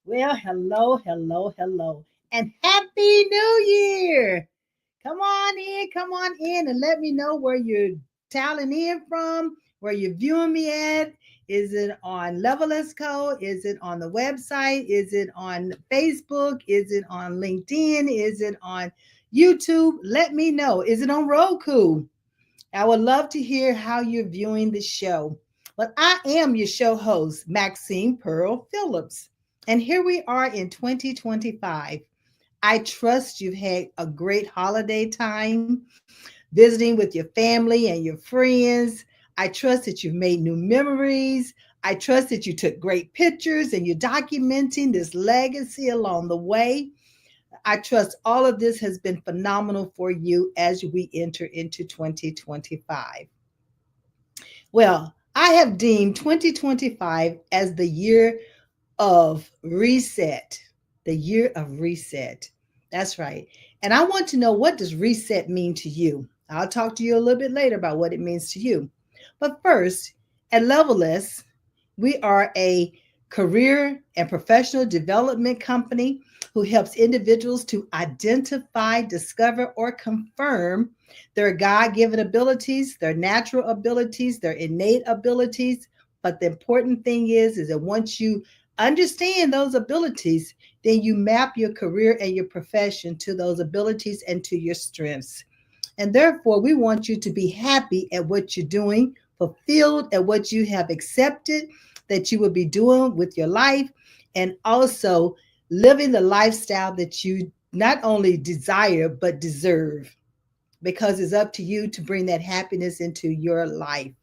Well, hello, hello, hello, and Happy New Year! Come on in, and let me know where you're dialing in from, where you're viewing me at. Is it on Level Let's Co? Is it on the website? Is it on Facebook? Is it on LinkedIn? Is it on YouTube? Let me know. Is it on Roku? I would love to hear how you're viewing the show. But I am your show host, Maxine Pearl Phillips. And here we are in 2025. I trust you've had a great holiday time visiting with your family and your friends. I trust that you've made new memories. I trust that you took great pictures and you're documenting this legacy along the way. I trust all of this has been phenomenal for you as we enter into 2025. Well, I have deemed 2025 as the year of reset, the year of reset. That's right. And I want to know, what does reset mean to you? I'll talk to you a little bit later about what it means to you. But first, at Leveless, we are a career and professional development company who helps individuals to identify, discover, or confirm their God given abilities, their natural abilities, their innate abilities. But the important thing is that once you understand those abilities, then you map your career and your profession to those abilities and to your strengths. And therefore, we want you to be happy at what you're doing, fulfilled at what you have accepted that you will be doing with your life, and also living the lifestyle that you not only desire but deserve, because it's up to you to bring that happiness into your life.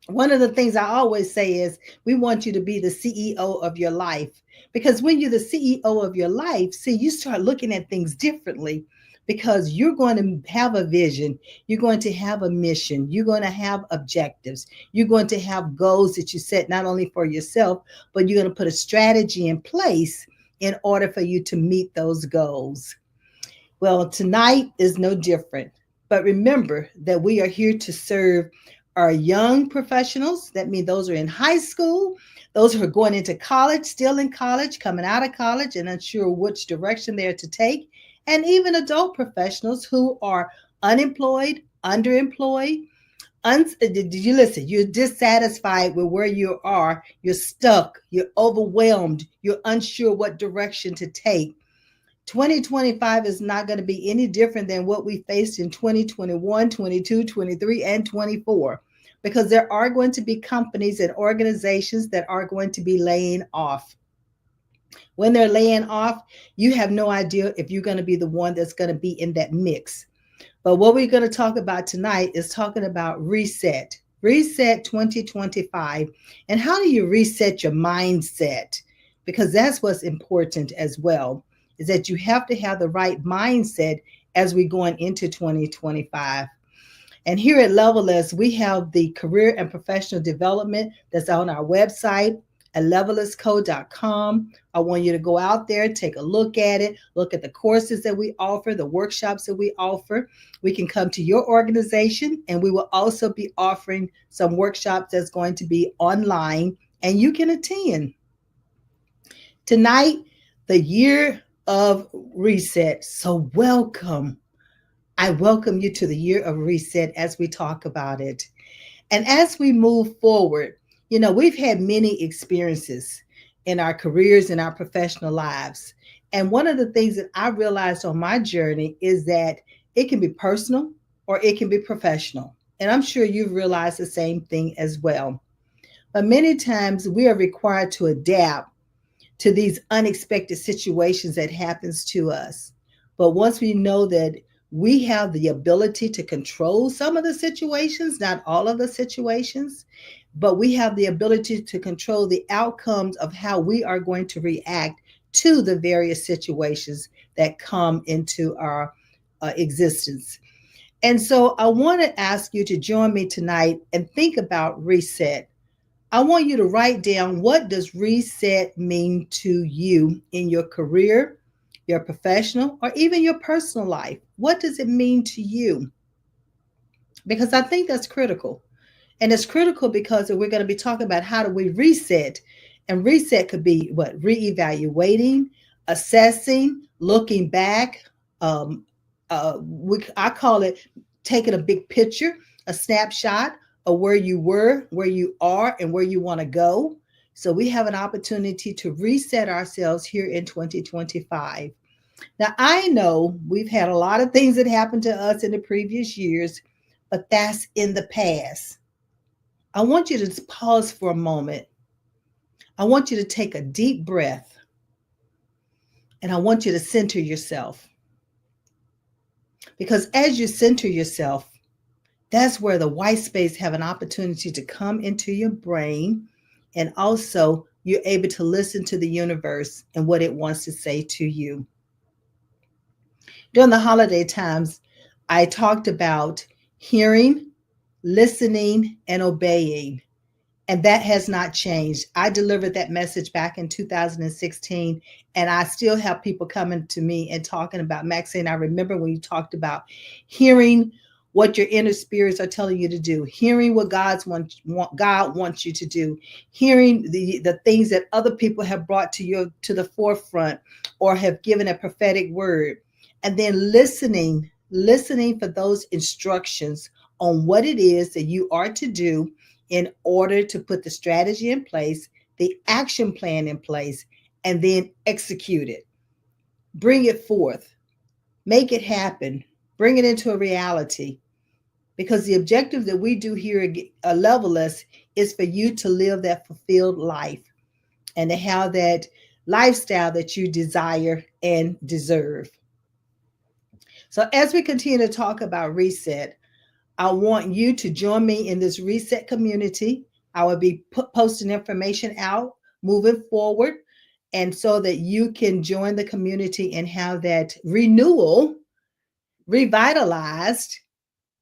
One of the things I always say is we want you to be the CEO of your life, because when you're the CEO of your life, see, you start looking at things differently, because you're going to have a vision, you're going to have a mission, you're going to have objectives, you're going to have goals that you set not only for yourself, but you're going to put a strategy in place in order for you to meet those goals. Well, tonight is no different. But remember that we are here to serve our young professionals. That means those who are in high school, those who are going into college, still in college, coming out of college and unsure which direction they're to take, and even adult professionals who are unemployed, underemployed. Did you listen? You're dissatisfied with where you are. You're stuck. You're overwhelmed. You're unsure what direction to take. 2025 is not going to be any different than what we faced in 2021, 22, 23, and 24, because there are going to be companies and organizations that are going to be laying off. When they're laying off, you have no idea if you're going to be the one that's going to be in that mix. But what we're going to talk about tonight is talking about reset 2025. And how do you reset your mindset? Because that's what's important as well, is that you have to have the right mindset as we're going into 2025. And here at Leveless, we have the career and professional development that's on our website at levelessco.com. I want you to go out there, take a look at it, look at the courses that we offer, the workshops that we offer. We can come to your organization, and we will also be offering some workshops that's going to be online and you can attend. Tonight, the year of reset. So welcome. I welcome you to the year of reset as we talk about it. And as we move forward, we've had many experiences in our careers and our professional lives. And one of the things that I realized on my journey is that it can be personal or it can be professional. And I'm sure you've realized the same thing as well. But many times we are required to adapt to these unexpected situations that happens to us. But once we know that we have the ability to control some of the situations, not all of the situations, but we have the ability to control the outcomes of how we are going to react to the various situations that come into our existence. And so I want to ask you to join me tonight and think about reset. I want you to write down, what does reset mean to you in your career, your professional, or even your personal life? What does it mean to you? Because I think that's critical. And it's critical because we're going to be talking about how do we reset. And reset could be what? Reevaluating, assessing, looking back. Um, I call it taking a big picture, a snapshot of where you were, where you are, and where you want to go. So we have an opportunity to reset ourselves here in 2025. Now, I know we've had a lot of things that happened to us in the previous years, but that's in the past. I want you to pause for a moment. I want you to take a deep breath and I want you to center yourself. Because as you center yourself, that's where the white space have an opportunity to come into your brain, and also you're able to listen to the universe and what it wants to say to you. During the holiday times, I talked about hearing, listening, and obeying. And that has not changed. I delivered that message back in 2016, and I still have people coming to me and talking about, Maxine, I remember when you talked about hearing what your inner spirits are telling you to do, hearing what God wants you to do, hearing the things that other people have brought to the forefront or have given a prophetic word, and then listening for those instructions on what it is that you are to do in order to put the strategy in place, the action plan in place, and then execute it. Bring it forth, make it happen, bring it into a reality. Because the objective that we do here at Levelist is for you to live that fulfilled life and to have that lifestyle that you desire and deserve. So, as we continue to talk about reset, I want you to join me in this reset community. I will be posting information out moving forward, and so that you can join the community and have that renewal, revitalized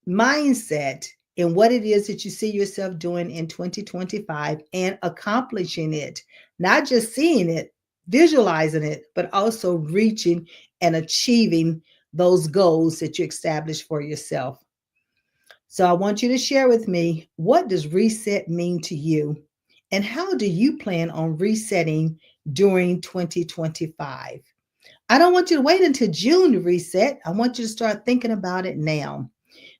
mindset in what it is that you see yourself doing in 2025 and accomplishing it, not just seeing it, visualizing it, but also reaching and achieving those goals that you established for yourself. So I want you to share with me, what does reset mean to you? And how do you plan on resetting during 2025? I don't want you to wait until June to reset. I want you to start thinking about it now.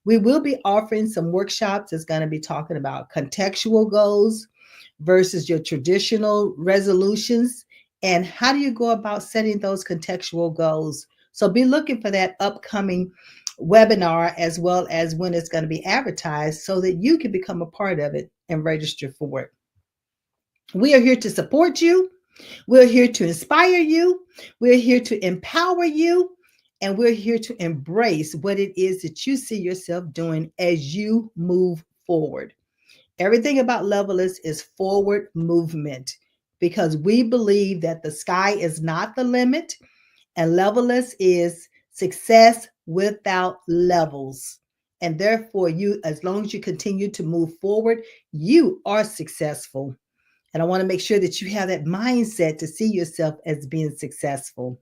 We will be offering some workshops that's going to be talking about contextual goals versus your traditional resolutions, and how do you go about setting those contextual goals. So be looking for that upcoming webinar, as well as when it's going to be advertised, so that you can become a part of it and register for it. We are here to support you. We're here to inspire you. We're here to empower you. And we're here to embrace what it is that you see yourself doing as you move forward. Everything about Levelist is forward movement, because we believe that the sky is not the limit, and Levelist is success without levels. And therefore, you, as long as you continue to move forward, you are successful. And I want to make sure that you have that mindset to see yourself as being successful.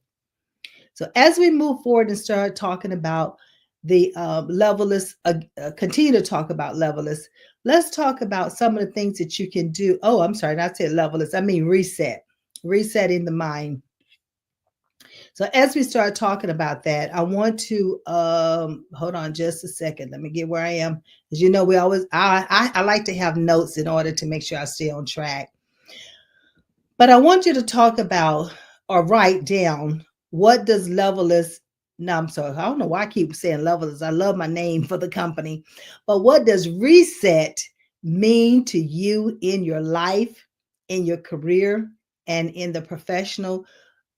So as we move forward and start talking about the Levelist, continue to talk about Levelist, let's talk about some of the things that you can do. Oh, I'm sorry, not say Levelist. I mean resetting the mind. So as we start talking about that, I want to hold on just a second. Let me get where I am. As you know, we always I like to have notes in order to make sure I stay on track. But I want you to talk about or write down, what does Levelist, no, I'm sorry, I don't know why I keep saying Levelist. I love my name for the company. But what does reset mean to you in your life, in your career, and in the professional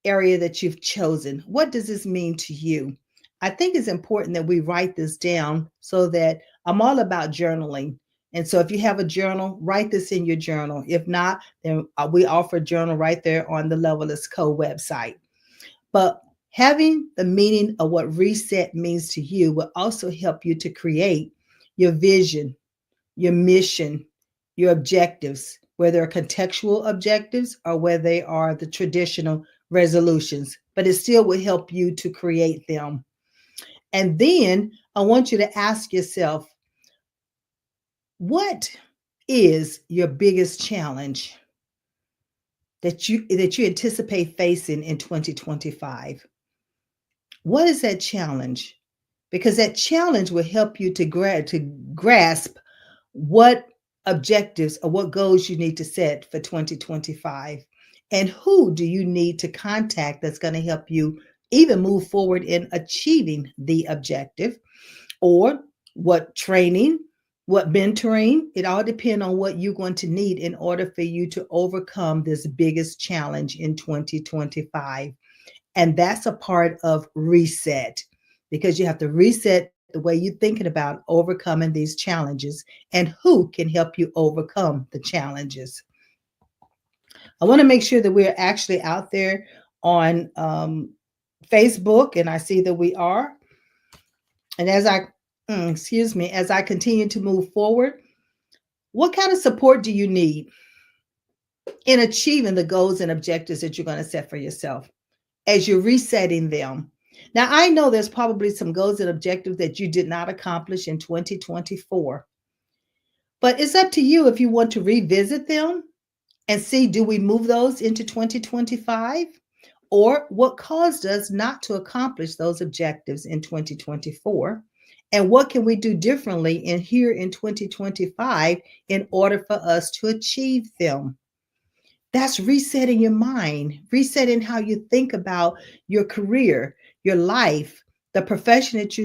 area that you've chosen? What does this mean to you? I think it's important that we write this down, so that I'm all about journaling. And so if you have a journal, write this in your journal. If not, then we offer a journal right there on the Levelist Co website. But having the meaning of what reset means to you will also help you to create your vision, your mission, your objectives, whether they're contextual objectives or whether they are the traditional resolutions, but it still will help you to create them. And then I want you to ask yourself, what is your biggest challenge? that you anticipate facing in 2025? What is that challenge? Because that challenge will help you to grasp what objectives or what goals you need to set for 2025, and who do you need to contact that's going to help you even move forward in achieving the objective, or what training, what mentoring. It all depends on what you're going to need in order for you to overcome this biggest challenge in 2025. And that's a part of reset, because you have to reset the way you're thinking about overcoming these challenges, and who can help you overcome the challenges. I want to make sure that we're actually out there on Facebook, and I see that we are. And as I continue to move forward, what kind of support do you need in achieving the goals and objectives that you're going to set for yourself as you're resetting them? Now, I know there's probably some goals and objectives that you did not accomplish in 2024, but it's up to you if you want to revisit them and see, do we move those into 2025? Or what caused us not to accomplish those objectives in 2024? And what can we do differently in here in 2025 in order for us to achieve them? That's resetting your mind, resetting how you think about your career, your life, the profession that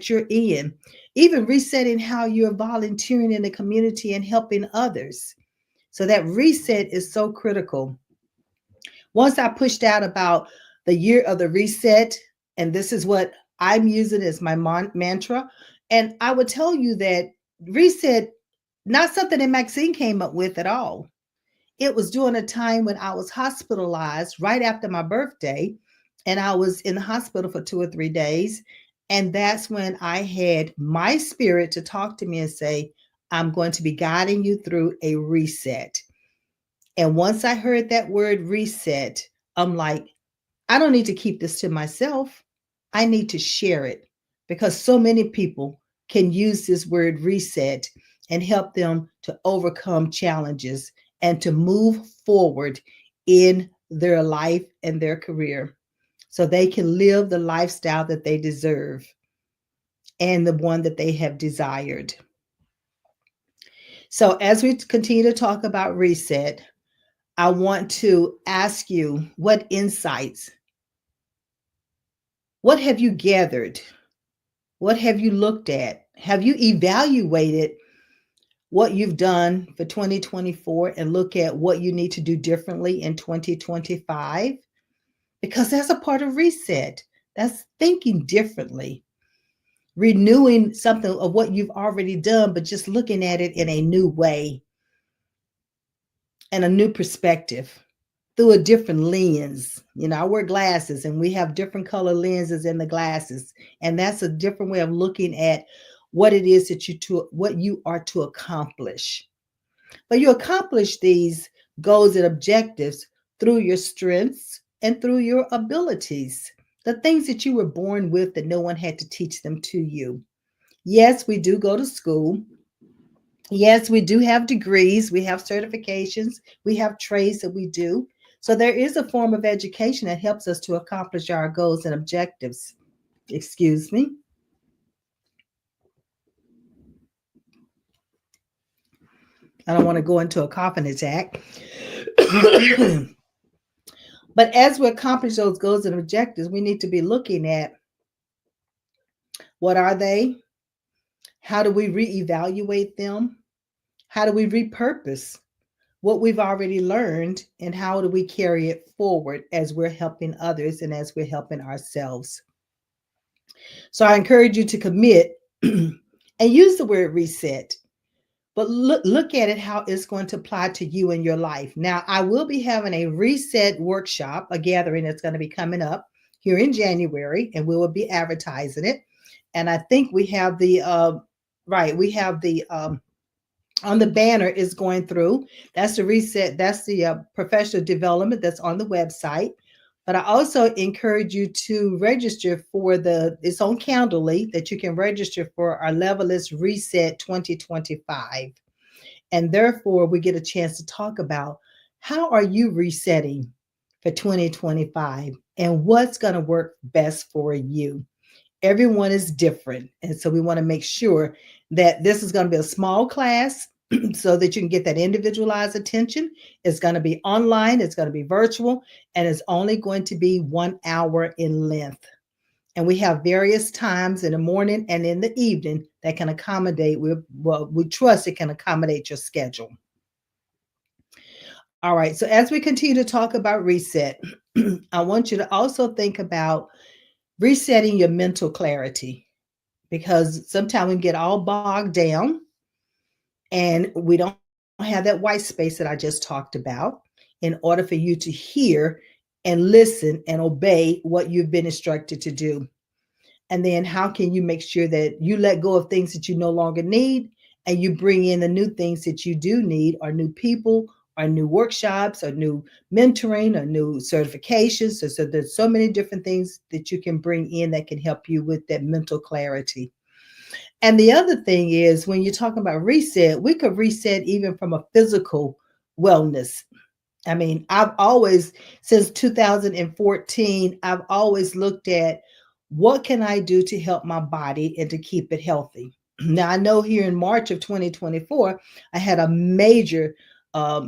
you're in, even resetting how you're volunteering in the community and helping others. So that reset is so critical. Once I pushed out about the year of the reset, and this is what I'm using as my mantra, and I would tell you that reset, not something that Maxine came up with at all. It was during a time when I was hospitalized right after my birthday, and I was in the hospital for 2 or 3 days. And that's when I had my spirit to talk to me and say, I'm going to be guiding you through a reset. And once I heard that word reset, I'm like, I don't need to keep this to myself. I need to share it, because so many people can use this word reset and help them to overcome challenges and to move forward in their life and their career, so they can live the lifestyle that they deserve and the one that they have desired. So, as we continue to talk about reset, I want to ask you, what insights, what have you gathered? What have you looked at? Have you evaluated what you've done for 2024 and look at what you need to do differently in 2025? Because that's a part of reset. That's thinking differently, renewing something of what you've already done, but just looking at it in a new way and a new perspective through a different lens. I wear glasses, and we have different color lenses in the glasses. And that's a different way of looking at what it is that what you are to accomplish. But you accomplish these goals and objectives through your strengths and through your abilities, the things that you were born with that no one had to teach them to you. Yes, we do go to school. Yes, we do have degrees, we have certifications, we have trades that we do. So there is a form of education that helps us to accomplish our goals and objectives. Excuse me. I don't want to go into a coughing attack. But as we accomplish those goals and objectives, we need to be looking at, what are they? How do we reevaluate them? How do we repurpose what we've already learned, and how do we carry it forward as we're helping others and as we're helping ourselves? So I encourage you to commit and use the word reset, but look at it, how it's going to apply to you in your life. Now, I will be having a reset workshop, a gathering that's going to be coming up here in January, and we will be advertising it. And I think we have the on the banner is going through. That's the reset. That's the professional development that's on the website. But I also encourage you to register for it's on Candlely that you can register for our Levelist Reset 2025. And therefore, we get a chance to talk about How are you resetting for 2025? And what's going to work best for you? Everyone is different. And so we want to make sure that this is going to be a small class so that you can get that individualized attention. It's going to be online, it's going to be virtual, and it's only going to be 1 hour in length. And we have various times in the morning and in the evening that can accommodate. We trust it can accommodate your schedule. All right. So as we continue to talk about reset, I want you to also think about resetting your mental clarity, because sometimes we get all bogged down and we don't have that white space that I just talked about in order for you to hear and listen and obey what you've been instructed to do. And then how can you make sure that you let go of things that you no longer need and you bring in the new things that you do need, or new people, or new workshops, or new mentoring, or new certifications. So there's so many different things that you can bring in that can help you with that mental clarity. And the other thing is, when you're talking about reset, we could reset even from a physical wellness. I mean, I've always, since 2014, I've always looked at what can I do to help my body and to keep it healthy. Now, I know here in March of 2024, I had a major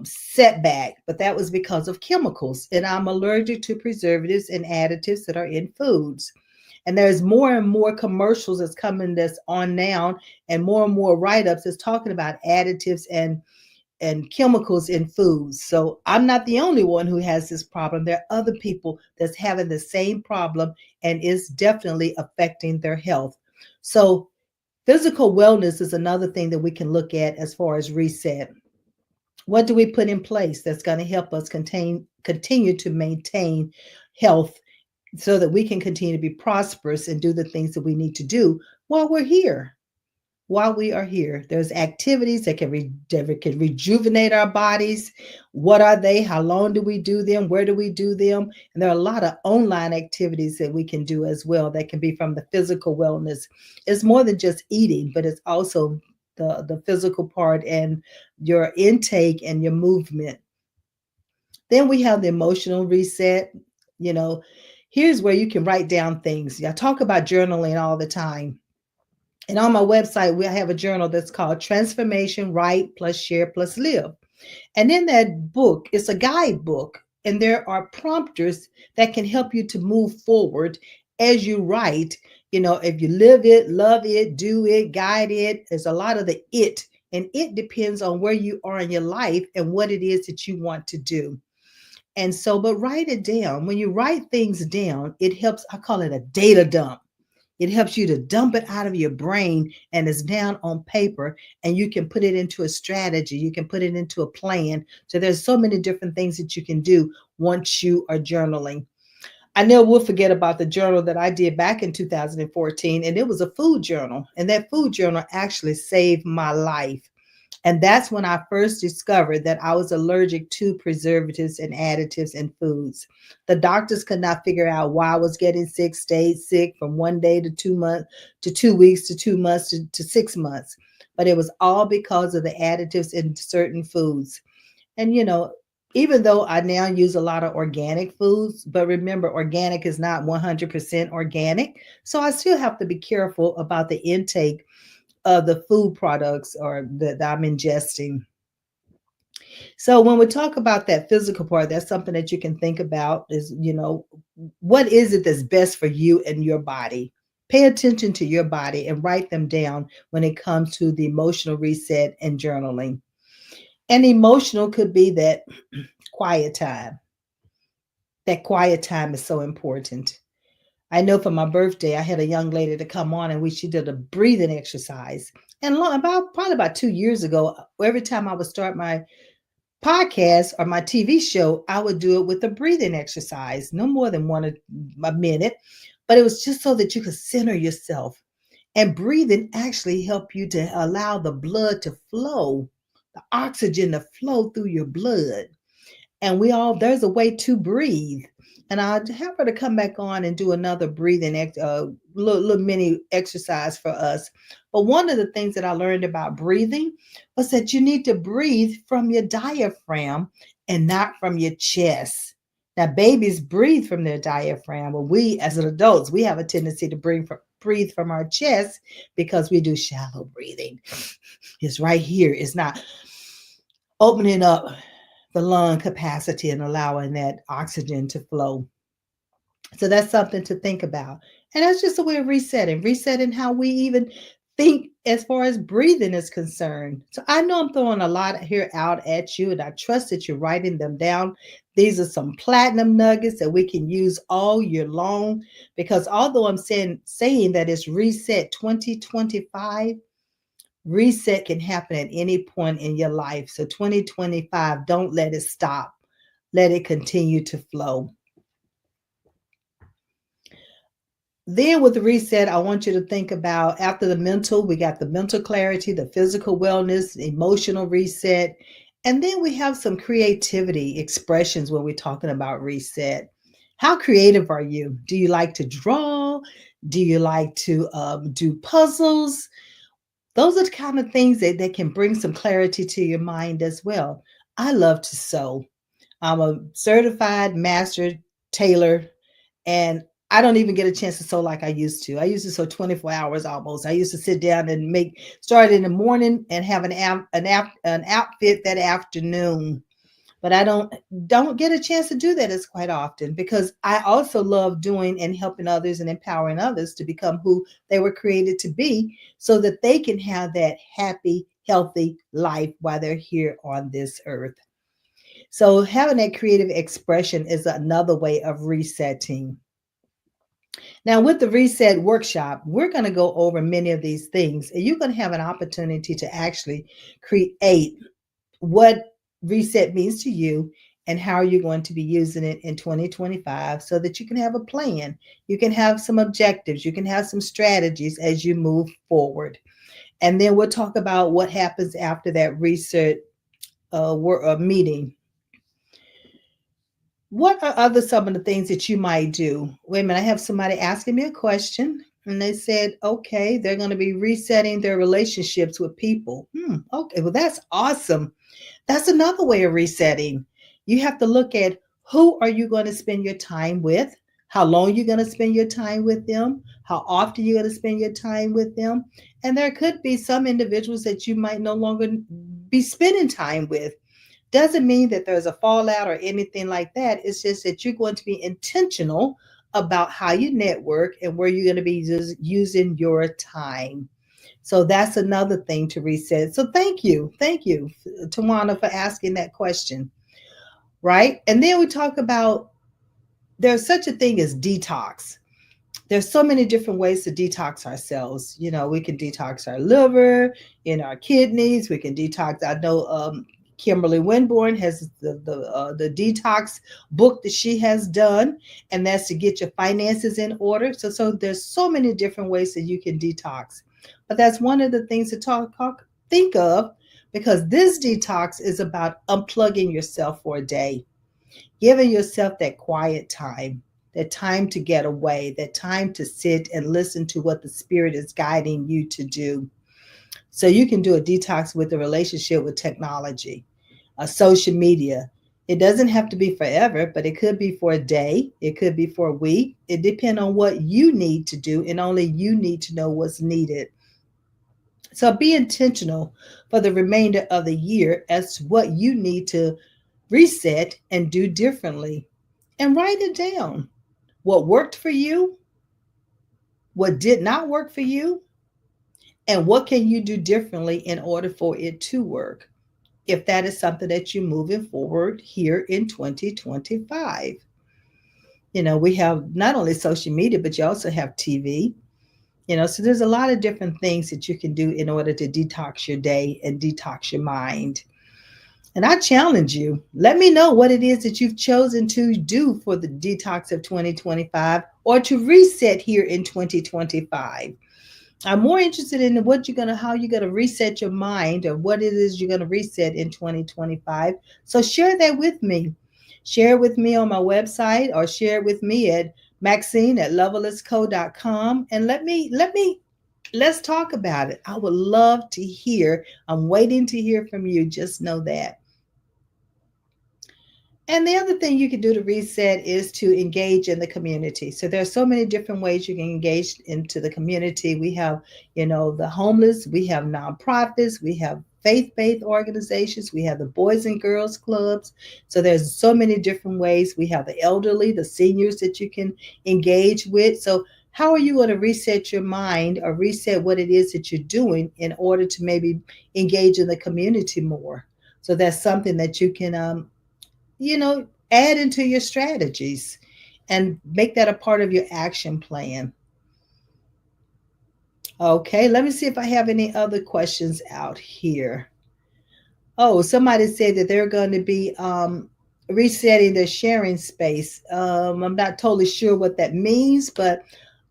setback, but that was because of chemicals. And I'm allergic to preservatives and additives that are in foods. And there's more and more commercials that's coming that's on now, and more write-ups that's talking about additives and chemicals in foods. So I'm not the only one who has this problem. There are other people that's having the same problem, and it's definitely affecting their health. So physical wellness is another thing that we can look at as far as reset. What do we put in place that's going to help us continue to maintain health so that we can continue to be prosperous and do the things that we need to do while we're here? While we are here, there's activities that can rejuvenate our bodies. What are they? How long do we do them? Where do we do them? And there are a lot of online activities that we can do as well that can be from the physical wellness. It's more than just eating, but it's also the physical part and your intake and your movement. Then we have the emotional reset. You know, here's where you can write down things. I talk about journaling all the time. And on my website, we have a journal that's called Transformation Write Plus Share Plus Live. And in that book, it's a guidebook, and there are prompters that can help you to move forward as you write. You know, if you live it, love it, do it, guide it, there's a lot of the it. And it depends on where you are in your life and what it is that you want to do. And so, but write it down. When you write things down, it helps. I call it a data dump. It helps you to dump it out of your brain, and it's down on paper, and you can put it into a strategy. You can put it into a plan. So there's so many different things that you can do once you are journaling. I never will forget about the journal that I did back in 2014, and it was a food journal. And that food journal actually saved my life. And that's when I first discovered that I was allergic to preservatives and additives in foods. The doctors could not figure out why I was getting sick, stayed sick from 1 day to 2 months, to 2 weeks, to 2 months, to 6 months. But it was all because of the additives in certain foods. And, even though I now use a lot of organic foods, but remember, organic is not 100% organic. So I still have to be careful about the intake of the food products or that I'm ingesting. So when we talk about that physical part, that's something that you can think about is, what is it that's best for you and your body? Pay attention to your body and write them down when it comes to the emotional reset and journaling. And emotional could be that quiet time. That quiet time is so important. I know for my birthday, I had a young lady to come on, and she did a breathing exercise. And probably about 2 years ago, every time I would start my podcast or my TV show, I would do it with a breathing exercise, no more than a minute. But it was just so that you could center yourself. And breathing actually help you to allow the blood to flow, the oxygen to flow through your blood. And there's a way to breathe. And I'll have her to come back on and do another breathing little mini exercise for us. But one of the things that I learned about breathing was that you need to breathe from your diaphragm and not from your chest. Now, babies breathe from their diaphragm, but we as adults, we have a tendency to breathe from our chest because we do shallow breathing. It's right here. It's not opening up the lung capacity and allowing that oxygen to flow. So that's something to think about. And that's just a way of resetting how we even think as far as breathing is concerned. So I know I'm throwing a lot here out at you, and I trust that you're writing them down. These are some platinum nuggets that we can use all year long, because although I'm saying that it's reset 2025, reset can happen at any point in your life. So 2025, don't let it stop. Let it continue to flow. Then with the reset, I want you to think about, after the mental, we got the mental clarity, the physical wellness, emotional reset, and then we have some creativity expressions when we're talking about reset. How creative are you? Do you like to draw? Do you like to do puzzles? Those are the kind of things that can bring some clarity to your mind as well. I love to sew. I'm a certified master tailor, and I don't even get a chance to sew like I used to. I used to sew 24 hours almost. I used to sit down and start in the morning and have an outfit that afternoon. But I don't get a chance to do that as quite often, because I also love doing and helping others and empowering others to become who they were created to be, so that they can have that happy, healthy life while they're here on this earth. So having that creative expression is another way of resetting. Now, with the reset workshop, we're going to go over many of these things, and you're going to have an opportunity to actually create what reset means to you and how you're going to be using it in 2025, so that you can have a plan. You can have some objectives. You can have some strategies as you move forward. And then we'll talk about what happens after that reset meeting. What are other some of the things that you might do? Wait a minute, I have somebody asking me a question, and they said, okay, they're going to be resetting their relationships with people. Okay, well, that's awesome. That's another way of resetting. You have to look at, who are you going to spend your time with? How long you're going to spend your time with them? How often you're going to spend your time with them? And there could be some individuals that you might no longer be spending time with. Doesn't mean that there's a fallout or anything like that. It's just that you're going to be intentional about how you network and where you're going to be using your time. So that's another thing to reset. So thank you. Thank you, Tawana, for asking that question. Right. And then we talk about, there's such a thing as detox. There's so many different ways to detox ourselves. We can detox our liver, in our kidneys. We can detox. I know Kimberly Winborn has the detox book that she has done, and that's to get your finances in order. So there's so many different ways that you can detox, but that's one of the things to think of, because this detox is about unplugging yourself for a day, giving yourself that quiet time, that time to get away, that time to sit and listen to what the spirit is guiding you to do. So you can do a detox with a relationship with technology, social media. It doesn't have to be forever, but it could be for a day. It could be for a week. It depends on what you need to do, and only you need to know what's needed. So be intentional for the remainder of the year as to what you need to reset and do differently. And write it down. What worked for you, what did not work for you, and what can you do differently in order for it to work, if that is something that you're moving forward here in 2025. We have not only social media, but you also have TV. So there's a lot of different things that you can do in order to detox your day and detox your mind. And I challenge you, let me know what it is that you've chosen to do for the detox of 2025, or to reset here in 2025. I'm more interested in how you're gonna reset your mind, or what it is you're gonna reset in 2025. So share that with me. Share it with me on my website, or share it with me at Maxine at levelisco.com, and let's talk about it. I would love to hear. I'm waiting to hear from you. Just know that. And the other thing you can do to reset is to engage in the community. So there's so many different ways you can engage into the community. We have, the homeless, we have nonprofits, we have faith-based organizations, we have the Boys and Girls Clubs. So there's so many different ways. We have the elderly, the seniors that you can engage with. So how are you going to reset your mind or reset what it is that you're doing in order to maybe engage in the community more? So that's something that you can add into your strategies and make that a part of your action plan. Okay, let me see if I have any other questions out here. Oh, somebody said that they're going to be resetting their sharing space. I'm not totally sure what that means, but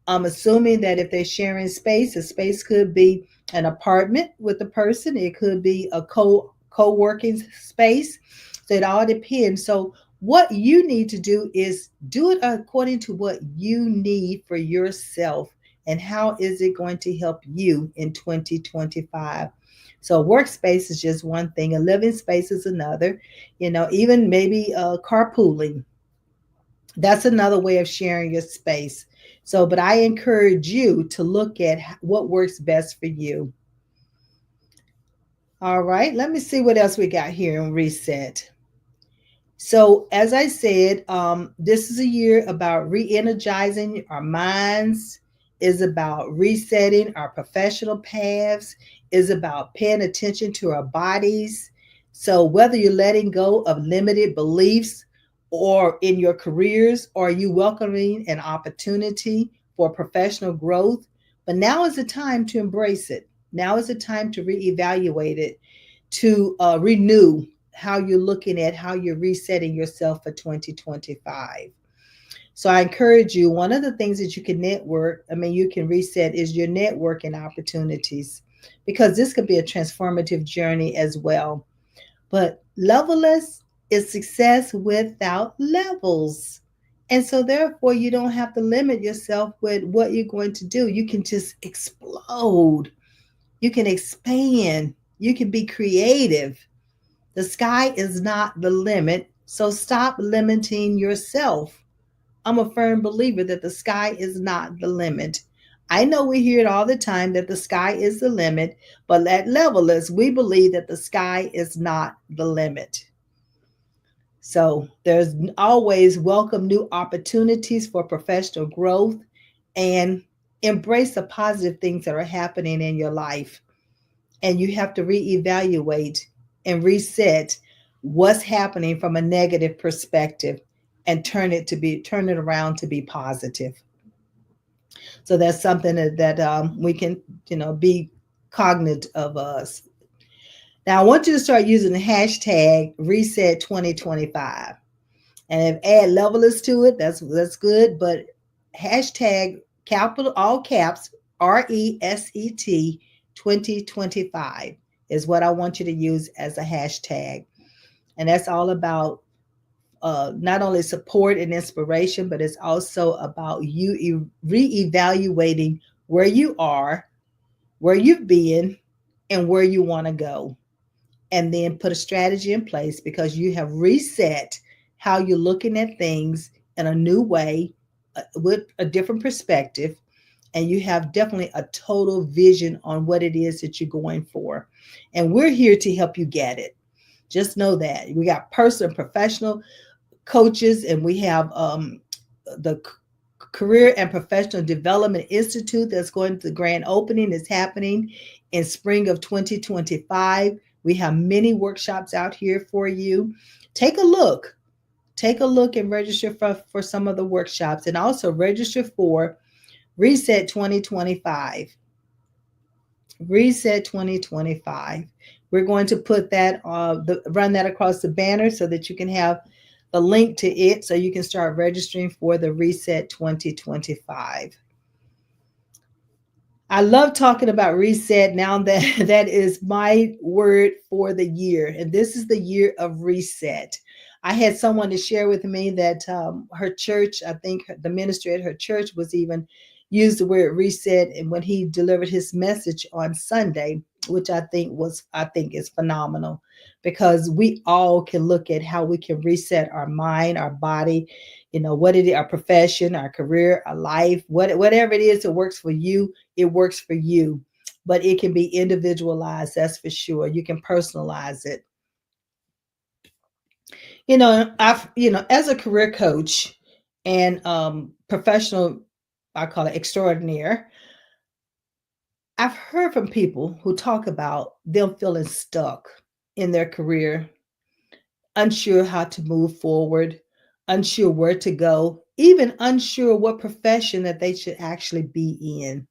I'm assuming that if they're sharing space, a space could be an apartment with a person. It could be a co-working space. So it all depends. So what you need to do is do it according to what you need for yourself and how is it going to help you in 2025. So workspace is just one thing, a living space is another, even maybe carpooling, that's another way of sharing your space. So, but I encourage you to look at what works best for you. All right, let me see what else we got here in reset. So, as I said, this is a year about re energizing our minds, is about resetting our professional paths, is about paying attention to our bodies. So, whether you're letting go of limited beliefs or in your careers, or you welcoming an opportunity for professional growth, but now is the time to embrace it. Now is the time to reevaluate it, to renew how you're looking at how you're resetting yourself for 2025. So I encourage you, one of the things that you can you can reset is your networking opportunities because this could be a transformative journey as well. But levelless is success without levels. And so therefore you don't have to limit yourself with what you're going to do. You can just explode. You can expand. You can be creative. The sky is not the limit, so stop limiting yourself. I'm a firm believer that the sky is not the limit. I know we hear it all the time that the sky is the limit, but at Levelers, we believe that the sky is not the limit. So there's always welcome new opportunities for professional growth and embrace the positive things that are happening in your life. And you have to reevaluate and reset what's happening from a negative perspective and turn it around to be positive. So that's something that we can be cognizant of us. Now I want you to start using the hashtag reset 2025 and if add levelers to it, that's good, but hashtag capital all caps RESET 2025 is what I want you to use as a hashtag. And that's all about not only support and inspiration, but it's also about you reevaluating where you are, where you've been, and where you want to go. And then put a strategy in place because you have reset how you're looking at things in a new way with a different perspective. And you have definitely a total vision on what it is that you're going for. And we're here to help you get it. Just know that we got personal and professional coaches, and we have the Career and Professional Development Institute that's going to the grand opening is happening in spring of 2025. We have many workshops out here for you. Take a look. Take a look and register for some of the workshops and also register for Reset 2025. Reset 2025. We're going to put that run that across the banner so that you can have the link to it so you can start registering for the Reset 2025. I love talking about reset now that that is my word for the year. And this is the year of reset. I had someone to share with me that her church, I think the minister at her church was even used the word reset and when he delivered his message on Sunday. which I think is phenomenal, because we all can look at how we can reset our mind, our body, what it is, our profession, our career, our life, whatever it is that works for you, it works for you. But it can be individualized, that's for sure. You can personalize it. As a career coach and professional, I call it extraordinaire, I've heard from people who talk about them feeling stuck in their career, unsure how to move forward, unsure where to go, even unsure what profession that they should actually be in.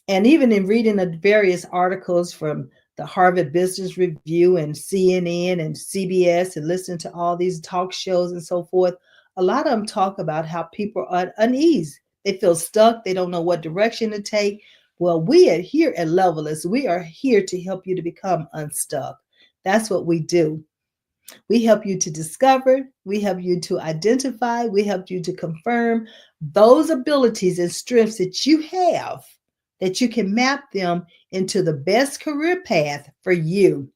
And even in reading the various articles from the Harvard Business Review and CNN and CBS, and listening to all these talk shows and so forth, a lot of them talk about how people are uneasy. They feel stuck. They don't know what direction to take. Well, we are here at Levelist. We are here to help you to become unstuck. That's what we do. We help you to discover, we help you to identify, we help you to confirm those abilities and strengths that you have, that you can map them into the best career path for you,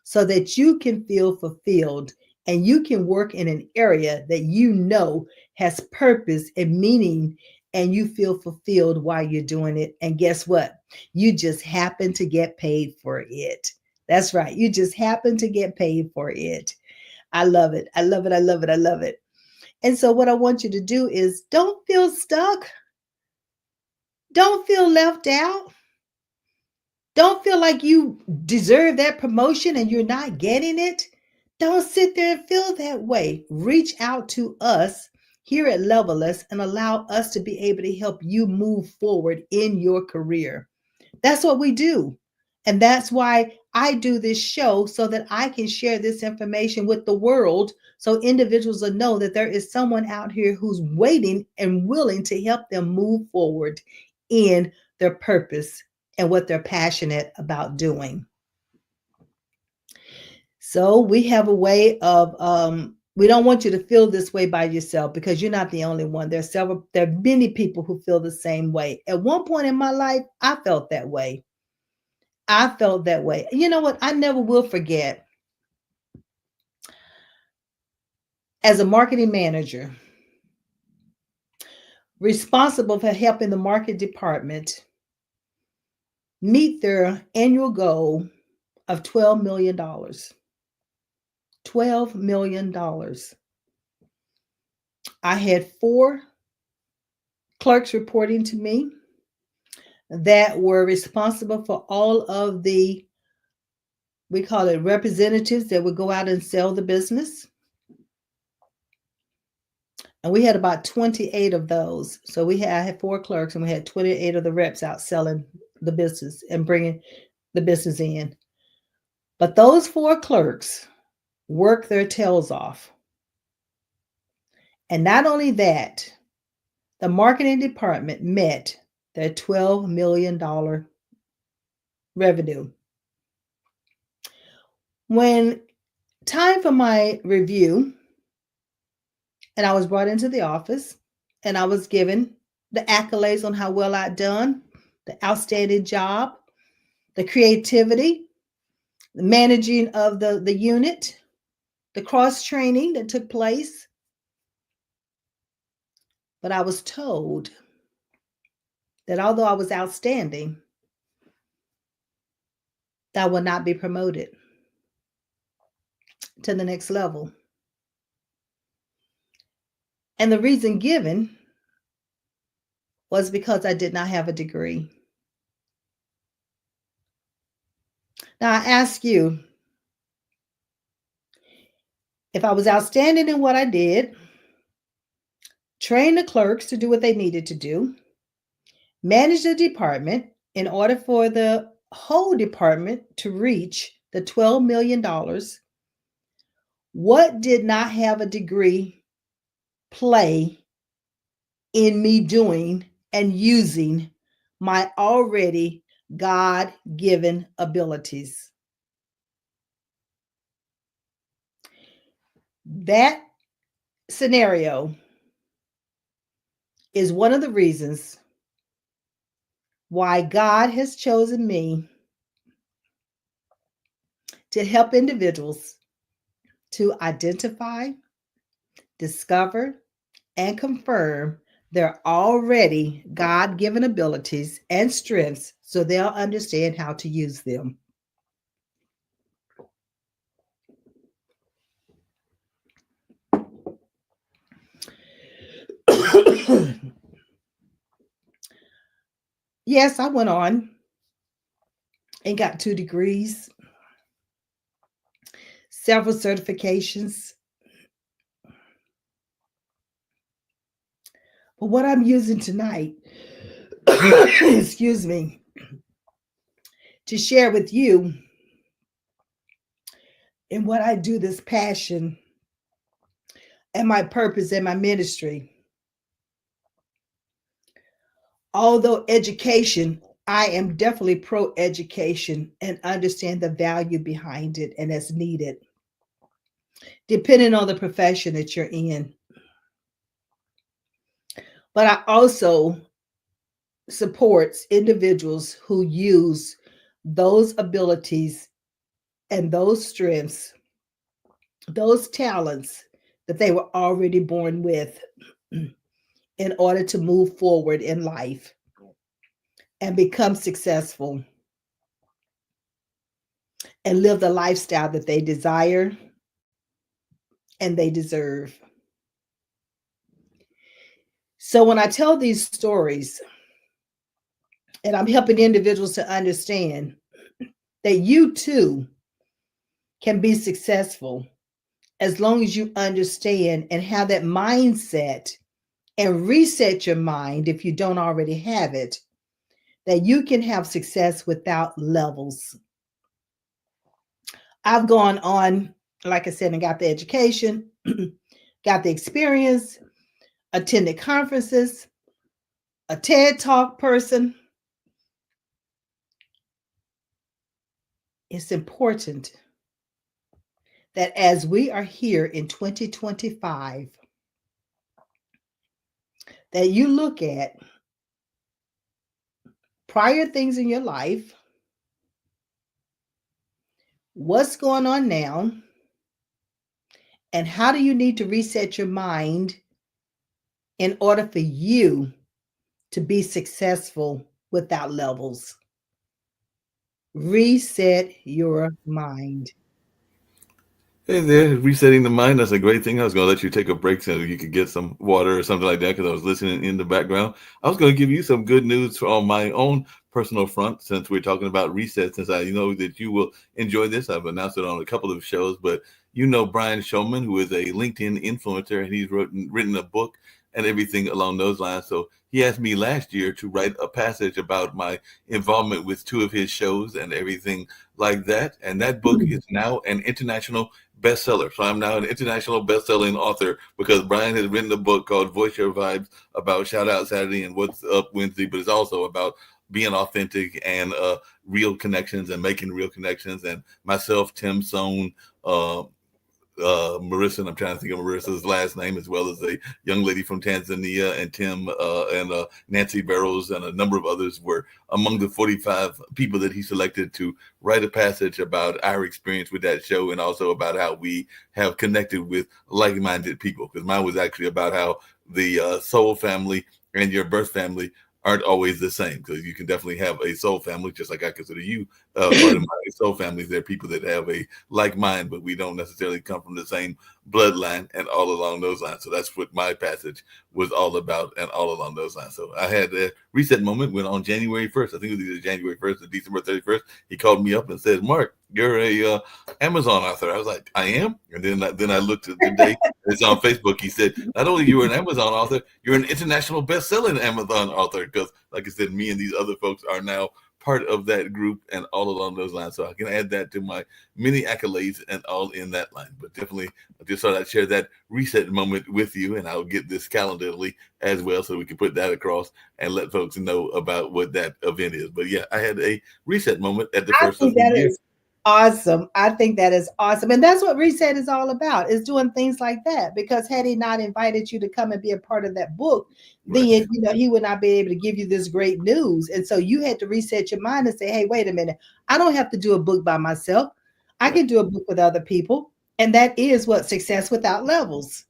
so that you can feel fulfilled and you can work in an area that has purpose and meaning, and you feel fulfilled while you're doing it. And guess what? You just happen to get paid for it. That's right. You just happen to get paid for it. I love it. I love it. I love it. I love it. And so, what I want you to do is don't feel stuck. Don't feel left out. Don't feel like you deserve that promotion and you're not getting it. Don't sit there and feel that way. Reach out to us here at Levelist and allow us to be able to help you move forward in your career. That's what we do. And that's why I do this show, so that I can share this information with the world, so individuals will know that there is someone out here who's waiting and willing to help them move forward in their purpose and what they're passionate about doing. So we have a way of we don't want you to feel this way by yourself, because you're not the only one. There are many people who feel the same way. At one point in my life, I felt that way. I felt that way. You know what? I never will forget, as a marketing manager responsible for helping the market department meet their annual goal of $12 million. $12 million. I had 4 clerks reporting to me that were responsible for all of the, we call it representatives, that would go out and sell the business. And we had about 28 of those. So I had 4 clerks, and we had 28 of the reps out selling the business and bringing the business in. But those 4 clerks worked their tails off. And not only that, the marketing department met their $12 million revenue. When time for my review, and I was brought into the office, and I was given the accolades on how well I'd done, the outstanding job, the creativity, the managing of the unit, the cross training that took place. But I was told that although I was outstanding, that I would not be promoted to the next level. And the reason given was because I did not have a degree. Now, I ask you, if I was outstanding in what I did, train the clerks to do what they needed to do, manage the department in order for the whole department to reach the $12 million, what did not have a degree play in me doing and using my already God-given abilities? That scenario is one of the reasons why God has chosen me to help individuals to identify, discover, and confirm their already God given abilities and strengths so they'll understand how to use them. Yes, I went on and got 2 degrees, several certifications. But what I'm using tonight, excuse me, to share with you in what I do, this passion and my purpose and my ministry. Although education, I am definitely pro education and understand the value behind it and as needed, depending on the profession that you're in. But I also supports individuals who use those abilities and those strengths, those talents that they were already born with in order to move forward in life and become successful and live the lifestyle that they desire and they deserve. So when I tell these stories and I'm helping individuals to understand that you too can be successful as long as you understand and have that mindset and reset your mind if you don't already have it, that you can have success without levels. I've gone on, like I said, and got the education, got the experience, attended conferences, a TED Talk person. It's important that as we are here in 2025, that you look at prior things in your life, what's going on now, and how do you need to reset your mind in order for you to be successful without levels. Reset your mind. Hey there, resetting the mind. That's a great thing. I was going to let you take a break so you could get some water or something like that because I was listening in the background. I was going to give you some good news on my own personal front since we're talking about reset, since I know that you will enjoy this. I've announced it on a couple of shows, but you know Brian Showman, who is a LinkedIn influencer, and he's written a book and everything along those lines. So he asked me last year to write a passage about my involvement with 2 of his shows and everything like that. And that book is now an international bestseller. So I'm now an international best-selling author because Brian has written a book called Voice Your Vibes about Shout Out Saturday and What's Up Wednesday, but it's also about being authentic and real connections and making real connections. And myself, Tim Sohn, Marissa, and I'm trying to think of Marissa's last name, as well as a young lady from Tanzania, and Tim and Nancy Barrows, and a number of others were among the 45 people that he selected to write a passage about our experience with that show and also about how we have connected with like-minded people. Because mine was actually about how the soul family and your birth family aren't always the same, because you can definitely have a soul family, just like I consider you part of my soul families. There are people that have a like mind, but we don't necessarily come from the same bloodline and all along those lines. So that's what my passage was all about and all along those lines. So I had a reset moment when on January 1st, I think it was either January 1st or December 31st, he called me up and said, Mark, you're a Amazon author. I was like, I am? And then I looked at the day. It's on Facebook. He said, not only you were an Amazon author, you're an international best-selling Amazon author. Because, like I said, me and these other folks are now part of that group and all along those lines. So I can add that to my many accolades and all in that line. But definitely, I just thought I'd share that reset moment with you, and I'll get this calendarly as well so we can put that across and let folks know about what that event is. But yeah, I had a reset moment at the I first think of the that year. is awesome. I think that is awesome. And that's what Reset is all about, is doing things like that. Because had he not invited you to come and be a part of that book, then Right. he would not be able to give you this great news. And so you had to reset your mind and say, hey, wait a minute, I don't have to do a book by myself. I Right. can do a book with other people. And that is what success without levels.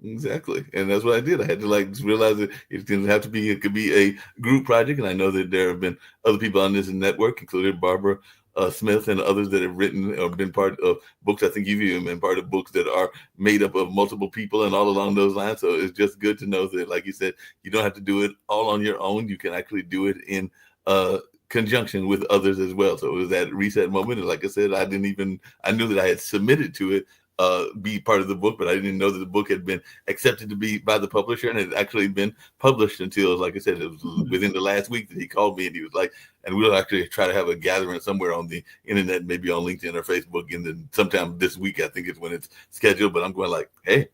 Exactly, and that's what I did. I had to like just realize that it didn't have to be. It could be a group project, and I know that there have been other people on this network, including Barbara Smith and others that have written or been part of books. I think you've even been part of books that are made up of multiple people and all along those lines. So it's just good to know that, like you said, you don't have to do it all on your own. You can actually do it in uh, conjunction with others as well. So it was that reset moment, and like I said, I knew that I had submitted to it be part of the book, but I didn't know that the book had been accepted to be by the publisher and had actually been published until, like I said, it was within the last week that he called me and he was like, and we'll actually try to have a gathering somewhere on the internet, maybe on LinkedIn or Facebook, and then sometime this week I think is when it's scheduled. But I'm going like, hey,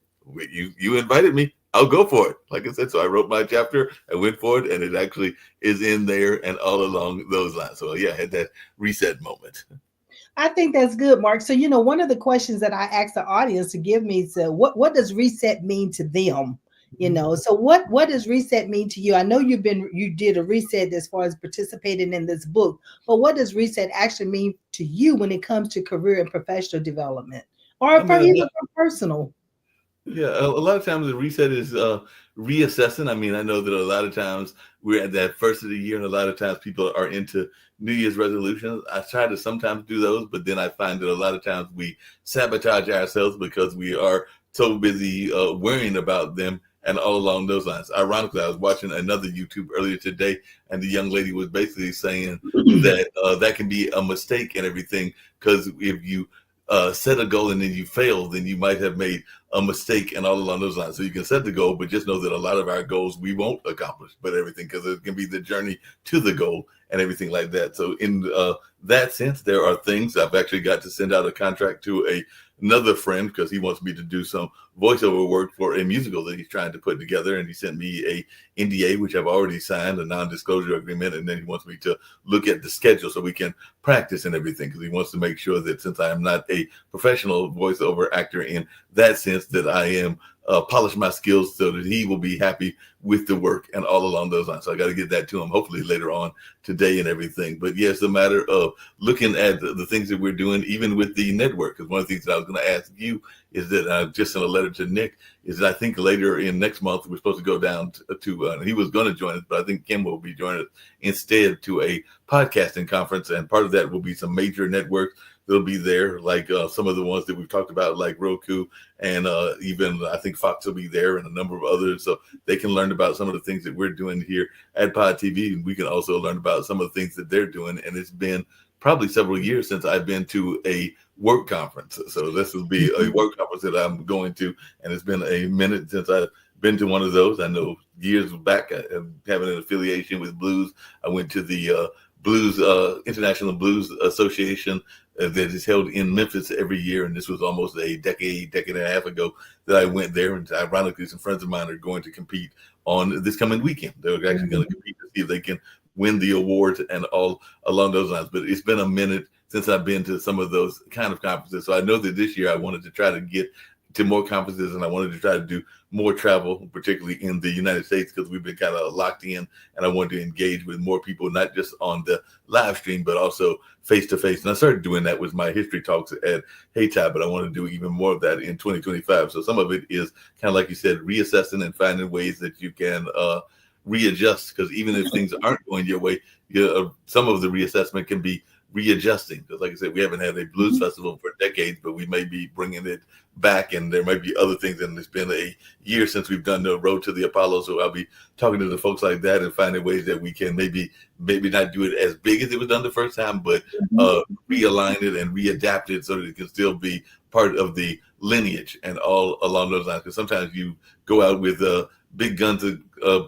you invited me. I'll go for it. Like I said, so I wrote my chapter, I went for it, and it actually is in there and all along those lines. So yeah, I had that reset moment. I think that's good, Mark. So, one of the questions that I asked the audience to give me is what does reset mean to them? So what does reset mean to you? I know you did a reset as far as participating in this book, but what does reset actually mean to you when it comes to career and professional development, or I for mean, even for personal? yeah, a lot of times the reset is reassessing. I mean, I know that a lot of times we're at that first of the year, and a lot of times people are into New Year's resolutions. I try to sometimes do those, but then I find that a lot of times we sabotage ourselves because we are so busy worrying about them and all along those lines. Ironically, I was watching another YouTube earlier today, and the young lady was basically saying that that can be a mistake and everything because if you set a goal and then you fail, then you might have made a mistake and all along those lines. So you can set the goal, but just know that a lot of our goals we won't accomplish, but everything because it can be the journey to the goal and everything like that. So in that sense, there are things I've actually got to send out a contract to another friend because he wants me to do some voiceover work for a musical that he's trying to put together, and he sent me a NDA which I've already signed, a non-disclosure agreement, and then he wants me to look at the schedule so we can practice and everything because he wants to make sure that since I am not a professional voiceover actor in that sense that I am polish my skills so that he will be happy with the work and all along those lines. So I got to get that to him hopefully later on today and everything. But yeah, it's a matter of looking at the things that we're doing, even with the network. Because one of the things that I was going to ask you is that I just sent a letter to Nick. Is that I think later in next month we're supposed to go down to he was going to join us, but I think Kim will be joining us instead to a podcasting conference, and part of that will be some major networks that'll be there, like some of the ones that we've talked about, like Roku, and even I think Fox will be there, and a number of others, so they can learn about some of the things that we're doing here at Pod TV, and we can also learn about some of the things that they're doing. And it's been probably several years since I've been to a work conference, so this will be a work conference that I'm going to, and it's been a minute since I've been to one of those. I know years back, having an affiliation with Blues, I went to the Blues International Blues Association that is held in Memphis every year, and this was almost a decade and a half ago that I went there. And ironically, some friends of mine are going to compete on this coming weekend. They're actually going to compete to see if they can win the awards and all along those lines. But it's been a minute since I've been to some of those kind of conferences, so I know that this year I wanted to try to get to more conferences, and I wanted to try to do more travel, particularly in the United States, because we've been kind of locked in, and I wanted to engage with more people, not just on the live stream, but also face to face. And I started doing that with my history talks at Hey Ty, but I want to do even more of that in 2025. So some of it is kind of like you said, reassessing and finding ways that you can readjust, because even if things aren't going your way, some of the reassessment can be readjusting, because like I said, we haven't had a blues festival for decades, but we may be bringing it back, and there might be other things. And it's been a year since we've done the Road to the Apollo, so I'll be talking to the folks like that and finding ways that we can maybe not do it as big as it was done the first time, but realign it and readapt it so that it can still be part of the lineage and all along those lines. Because sometimes you go out with big guns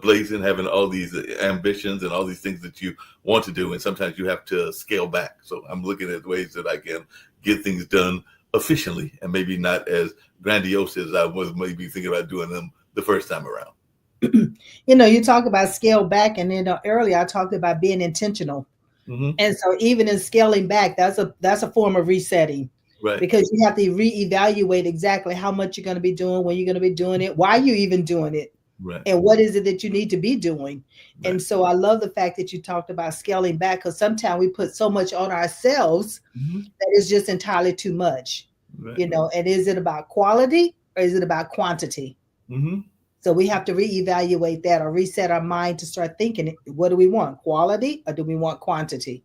blazing, having all these ambitions and all these things that you want to do, and sometimes you have to scale back. So I'm looking at ways that I can get things done efficiently and maybe not as grandiose as I was maybe thinking about doing them the first time around. You talk about scale back, and then earlier I talked about being intentional. And so even in scaling back, that's a form of resetting. Right. Because you have to reevaluate exactly how much you're going to be doing, when you're going to be doing it, why you even doing it. Right. and what is it that you need to be doing. Right. And so I love the fact that you talked about scaling back, because sometimes we put so much on ourselves Hmm. that is just entirely too much, Right. you know. And is it about quality or is it about quantity? Hmm. So we have to reevaluate that, or reset our mind to start thinking, what do we want, quality or do we want quantity?